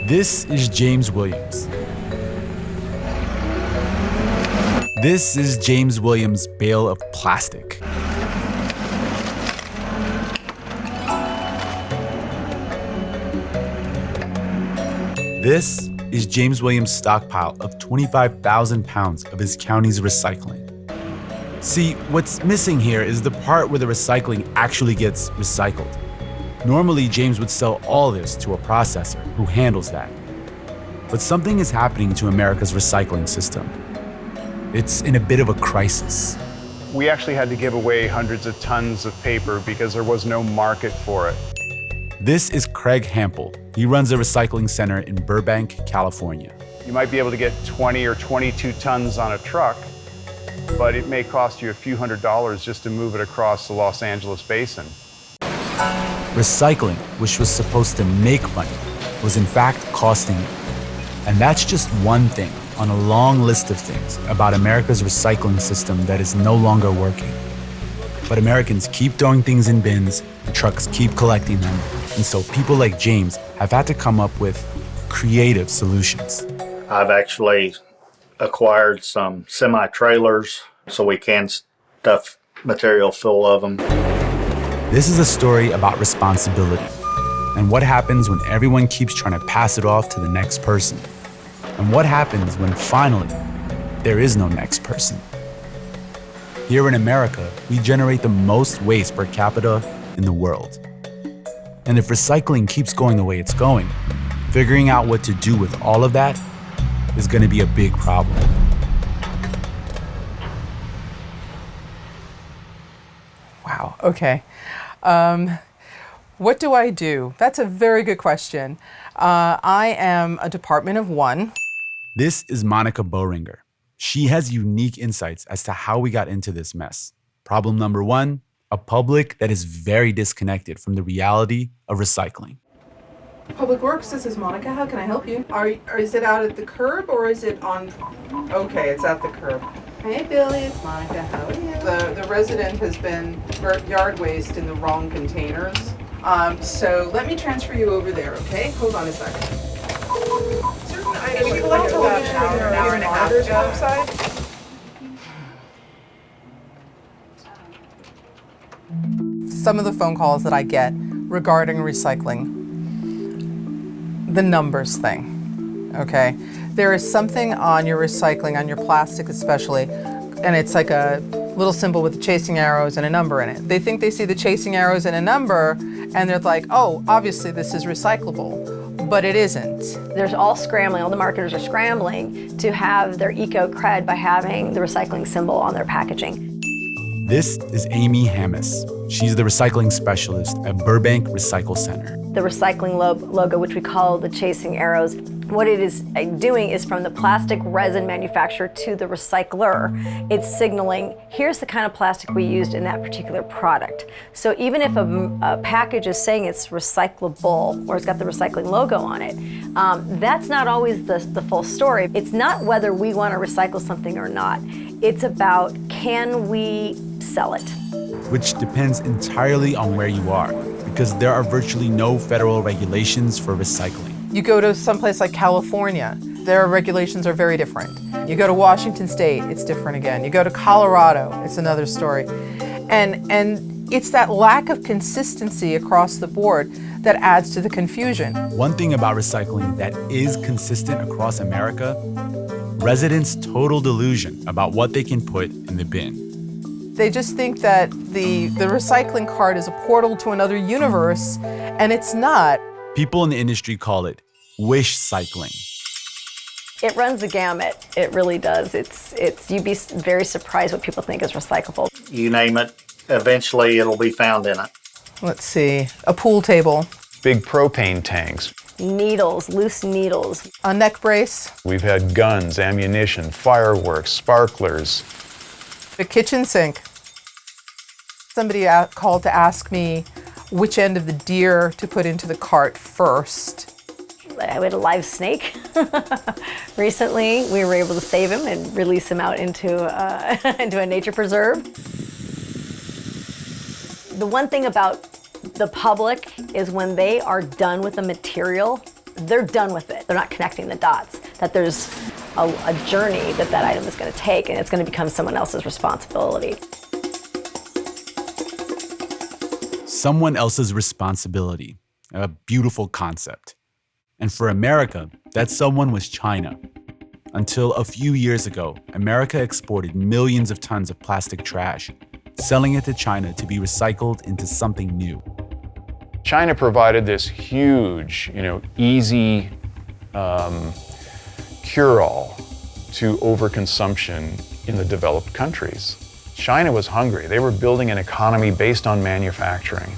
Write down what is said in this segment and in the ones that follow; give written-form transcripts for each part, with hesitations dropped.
This is James Williams. This is James Williams' bale of plastic. This is James Williams' stockpile of 25,000 pounds of his county's recycling. See, what's missing here is the part where the recycling actually gets recycled. Normally, James would sell all this to a processor who handles that. But something is happening to America's recycling system. It's in a bit of a crisis. We actually had to give away hundreds of tons of paper because there was no market for it. This is Craig Hampel. He runs a recycling center in Burbank, California. You might be able to get 20 or 22 tons on a truck, but it may cost you a few $100s just to move it across the Los Angeles basin. Recycling, which was supposed to make money, was in fact costing it. And that's just one thing on a long list of things about America's recycling system that is no longer working. But Americans keep throwing things in bins, and trucks keep collecting them, and so people like James have had to come up with creative solutions. I've actually acquired some semi-trailers so we can stuff material full of them. This is a story about responsibility and what happens when everyone keeps trying to pass it off to the next person. And what happens when finally there is no next person. Here in America, we generate the most waste per capita in the world. And if recycling keeps going the way it's going, figuring out what to do with all of that is going to be a big problem. Wow, okay. What do I do? That's a very good question. I am a department of one. This is Monica Boehringer. She has unique insights as to how we got into this mess. Problem number one, a public that is very disconnected from the reality of recycling. Public Works, this is Monica. How can I help you? Is it out at the curb or is it on? Okay, it's at the curb. Hey Billy, it's Monica. How are you? The resident has been yard waste in the wrong containers. So let me transfer you over there, okay? Hold on a second. Certain items like about an hour and a half ago. Some of the phone calls that I get regarding recycling, the numbers thing, okay? There is something on your recycling, on your plastic especially, and it's like a little symbol with the chasing arrows and a number in it. They think they see the chasing arrows and a number, and they're like, oh, obviously this is recyclable, but it isn't. There's all scrambling, all the marketers are scrambling to have their eco cred by having the recycling symbol on their packaging. This is Amy Hammis. She's the recycling specialist at Burbank Recycle Center. The recycling logo, which we call the chasing arrows, what it is doing is from the plastic resin manufacturer to the recycler, it's signaling, here's the kind of plastic we used in that particular product. So even if a package is saying it's recyclable or it's got the recycling logo on it, that's not always the full story. It's not whether we want to recycle something or not. It's about, can we sell it? Which depends entirely on where you are, because there are virtually no federal regulations for recycling. You go to someplace like California, their regulations are very different. You go to Washington State, it's different again. You go to Colorado, it's another story. And it's that lack of consistency across the board that adds to the confusion. One thing about recycling that is consistent across America, residents' total delusion about what they can put in the bin. They just think that the recycling cart is a portal to another universe, and it's not. People in the industry call it wish cycling. It runs the gamut. It really does. You'd be very surprised what people think is recyclable. You name it, eventually it'll be found in it. Let's see, a pool table. Big propane tanks. Needles, loose needles. A neck brace. We've had guns, ammunition, fireworks, sparklers. A kitchen sink. Somebody called to ask me which end of the deer to put into the cart first. We had a live snake recently. We were able to save him and release him out into a nature preserve. The one thing about the public is when they are done with the material, they're done with it. They're not connecting the dots, that there's a journey that item is going to take, and it's going to become someone else's responsibility. Someone else's responsibility, a beautiful concept. And for America, that someone was China. Until a few years ago, America exported millions of tons of plastic trash, selling it to China to be recycled into something new. China provided this huge, easy cure-all to overconsumption in the developed countries. China was hungry. They were building an economy based on manufacturing.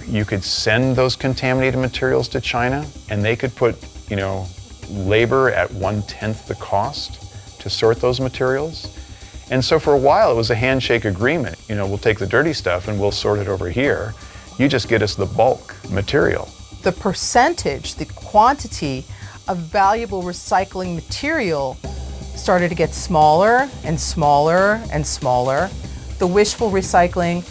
You could send those contaminated materials to China, and they could put, labor at 1/10 the cost to sort those materials. And so for a while, it was a handshake agreement. We'll take the dirty stuff and we'll sort it over here. You just get us the bulk material. The percentage, the quantity of valuable recycling material started to get smaller and smaller and smaller. The wishful recycling,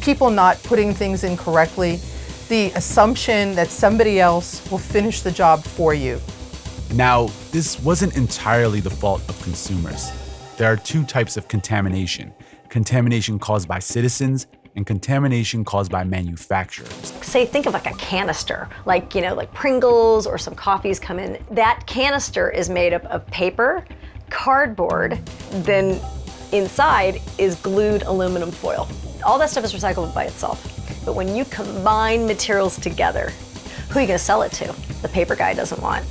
people not putting things in correctly, the assumption that somebody else will finish the job for you. Now, this wasn't entirely the fault of consumers. There are two types of contamination: contamination caused by citizens and contamination caused by manufacturers. Say, think of like a canister, like Pringles or some coffees come in. That canister is made up of paper, cardboard, then inside is glued aluminum foil. All that stuff is recyclable by itself. But when you combine materials together, who are you gonna sell it to? The paper guy doesn't want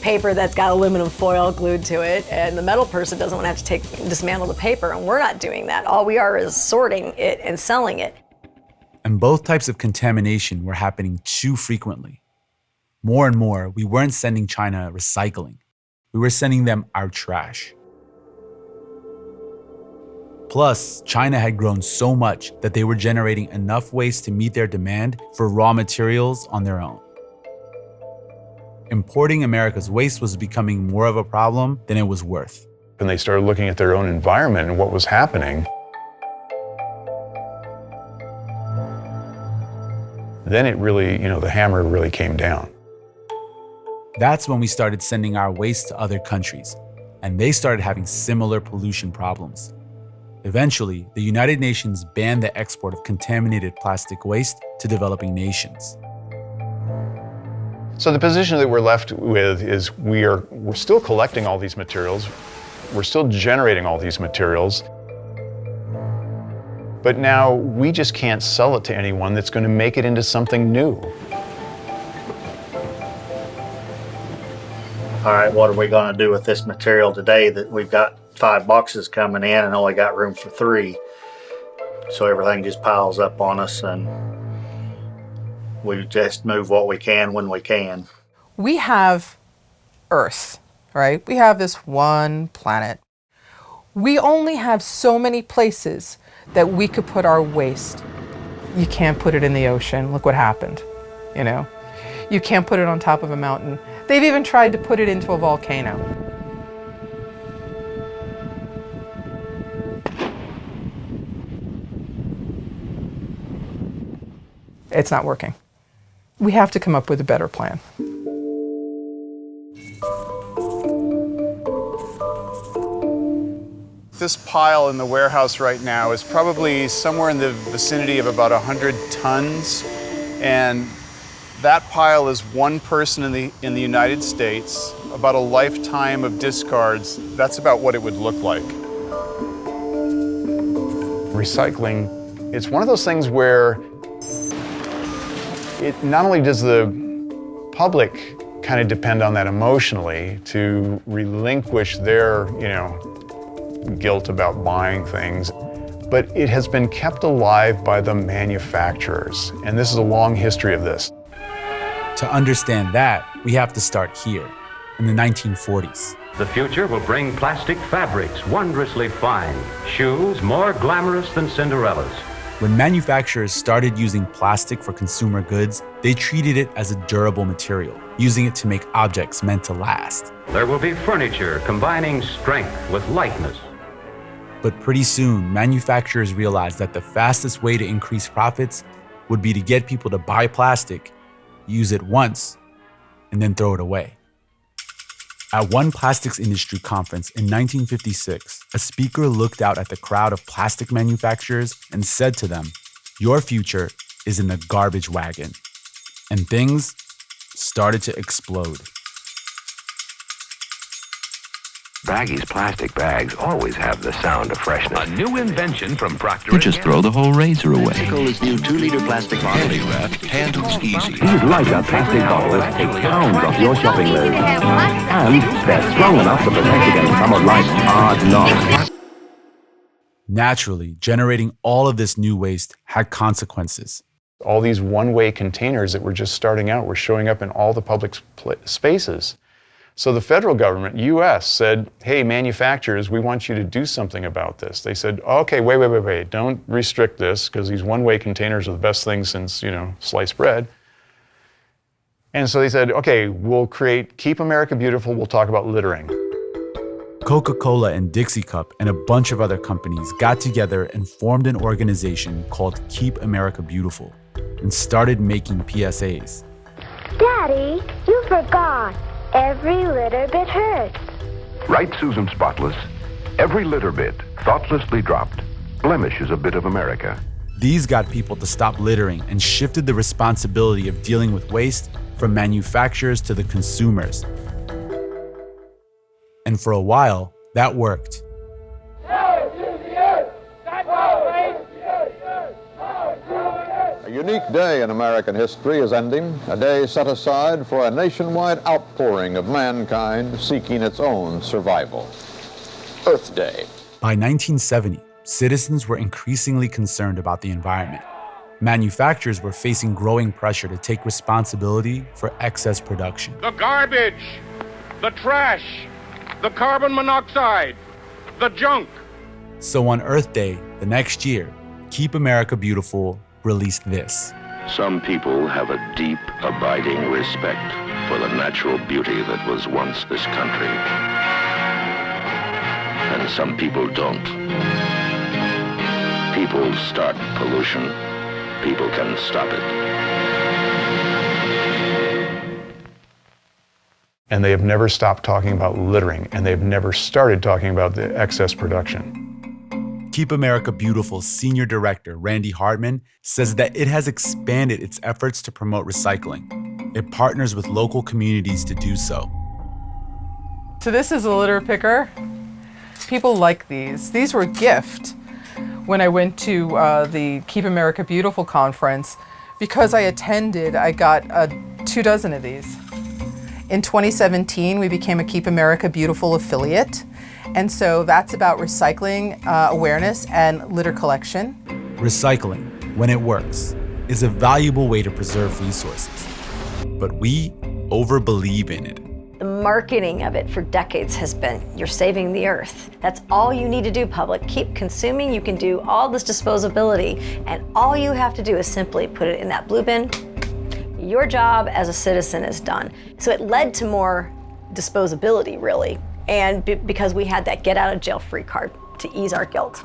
paper that's got aluminum foil glued to it, and the metal person doesn't want to have to dismantle the paper, and we're not doing that. All we are is sorting it and selling it. And both types of contamination were happening too frequently. More and more, we weren't sending China recycling. We were sending them our trash. Plus, China had grown so much that they were generating enough waste to meet their demand for raw materials on their own. Importing America's waste was becoming more of a problem than it was worth. And they started looking at their own environment and what was happening. Then it really, the hammer really came down. That's when we started sending our waste to other countries, and they started having similar pollution problems. Eventually, the United Nations banned the export of contaminated plastic waste to developing nations. So the position that we're left with is we're still collecting all these materials, we're still generating all these materials, but now we just can't sell it to anyone that's going to make it into something new. All right, what are we going to do with this material today that we've got 5 boxes coming in and only got room for 3? So everything just piles up on us, and we just move what we can when we can. We have Earth, right? We have this one planet. We only have so many places that we could put our waste. You can't put it in the ocean. Look what happened, You can't put it on top of a mountain. They've even tried to put it into a volcano. It's not working. We have to come up with a better plan. This pile in the warehouse right now is probably somewhere in the vicinity of about 100 tons. And that pile is one person in the United States, about a lifetime of discards. That's about what it would look like. Recycling, it's one of those things where it not only does the public kind of depend on that emotionally to relinquish their, guilt about buying things, but it has been kept alive by the manufacturers. And this is a long history of this. To understand that, we have to start here, in the 1940s. The future will bring plastic fabrics wondrously fine, shoes more glamorous than Cinderella's. When manufacturers started using plastic for consumer goods, they treated it as a durable material, using it to make objects meant to last. There will be furniture combining strength with lightness. But pretty soon, manufacturers realized that the fastest way to increase profits would be to get people to buy plastic, use it once, and then throw it away. At one plastics industry conference in 1956, a speaker looked out at the crowd of plastic manufacturers and said to them, "Your future is in the garbage wagon." And things started to explode. Baggy's plastic bags always have the sound of freshness. A new invention from Procter & You just throw the whole razor away. This new 2-liter plastic bottle. Handles easy. These lighter plastic bottles take pounds off your shopping list. And they're strong enough to protect against some of life's hard knocks. Naturally, generating all of this new waste had consequences. All these one-way containers that were just starting out were showing up in all the public spaces. So the federal government, US, said, hey, manufacturers, we want you to do something about this. They said, okay, wait. Don't restrict this, because these one-way containers are the best thing since, sliced bread. And so they said, okay, we'll create Keep America Beautiful. We'll talk about littering. Coca-Cola and Dixie Cup and a bunch of other companies got together and formed an organization called Keep America Beautiful and started making PSAs. Daddy, you forgot. Every litter bit hurts. Right, Susan Spotless. Every litter bit, thoughtlessly dropped, blemishes a bit of America. These got people to stop littering and shifted the responsibility of dealing with waste from manufacturers to the consumers. And for a while, that worked. A unique day in American history is ending, a day set aside for a nationwide outpouring of mankind seeking its own survival. Earth Day. By 1970, citizens were increasingly concerned about the environment. Manufacturers were facing growing pressure to take responsibility for excess production. The garbage, the trash, the carbon monoxide, the junk. So on Earth Day, the next year, Keep America Beautiful released this. Some people have a deep, abiding respect for the natural beauty that was once this country. And some people don't. People start pollution. People can stop it. And they have never stopped talking about littering, and they've never started talking about the excess production. Keep America Beautiful's senior director, Randy Hartman, says that it has expanded its efforts to promote recycling. It partners with local communities to do so. So this is a litter picker. People like these. These were a gift when I went to the Keep America Beautiful conference. Because I attended, I got 24 of these. In 2017, we became a Keep America Beautiful affiliate. And so that's about recycling awareness and litter collection. Recycling, when it works, is a valuable way to preserve resources. But we overbelieve in it. The marketing of it for decades has been, you're saving the earth. That's all you need to do, public. Keep consuming. You can do all this disposability, and all you have to do is simply put it in that blue bin. Your job as a citizen is done. So it led to more disposability, really. And because we had that get out of jail free card to ease our guilt.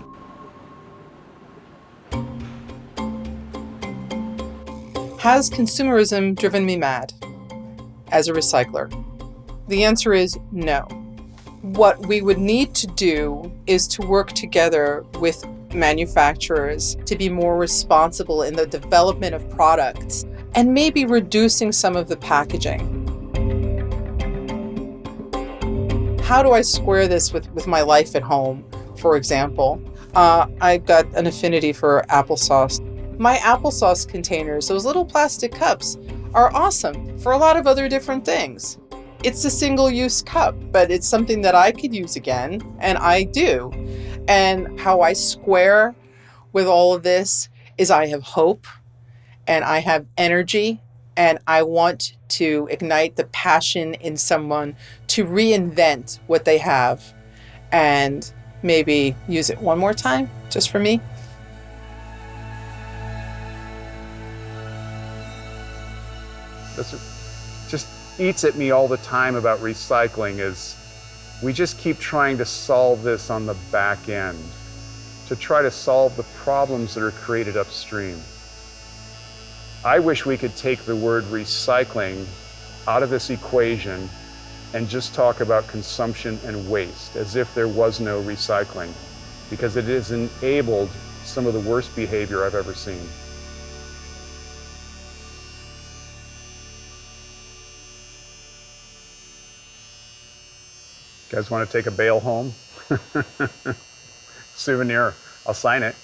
Has consumerism driven me mad as a recycler? The answer is no. What we would need to do is to work together with manufacturers to be more responsible in the development of products and maybe reducing some of the packaging. How do I square this with my life at home, for example? I've got an affinity for applesauce. My applesauce containers, those little plastic cups, are awesome for a lot of other different things. It's a single-use cup, but it's something that I could use again, and I do. And how I square with all of this is I have hope, and I have energy, and I want to ignite the passion in someone to reinvent what they have and maybe use it one more time, just for me. That's just eats at me all the time about recycling is we just keep trying to solve this on the back end, to try to solve the problems that are created upstream. I wish we could take the word recycling out of this equation and just talk about consumption and waste as if there was no recycling, because it has enabled some of the worst behavior I've ever seen. You guys want to take a bale home? Souvenir, I'll sign it.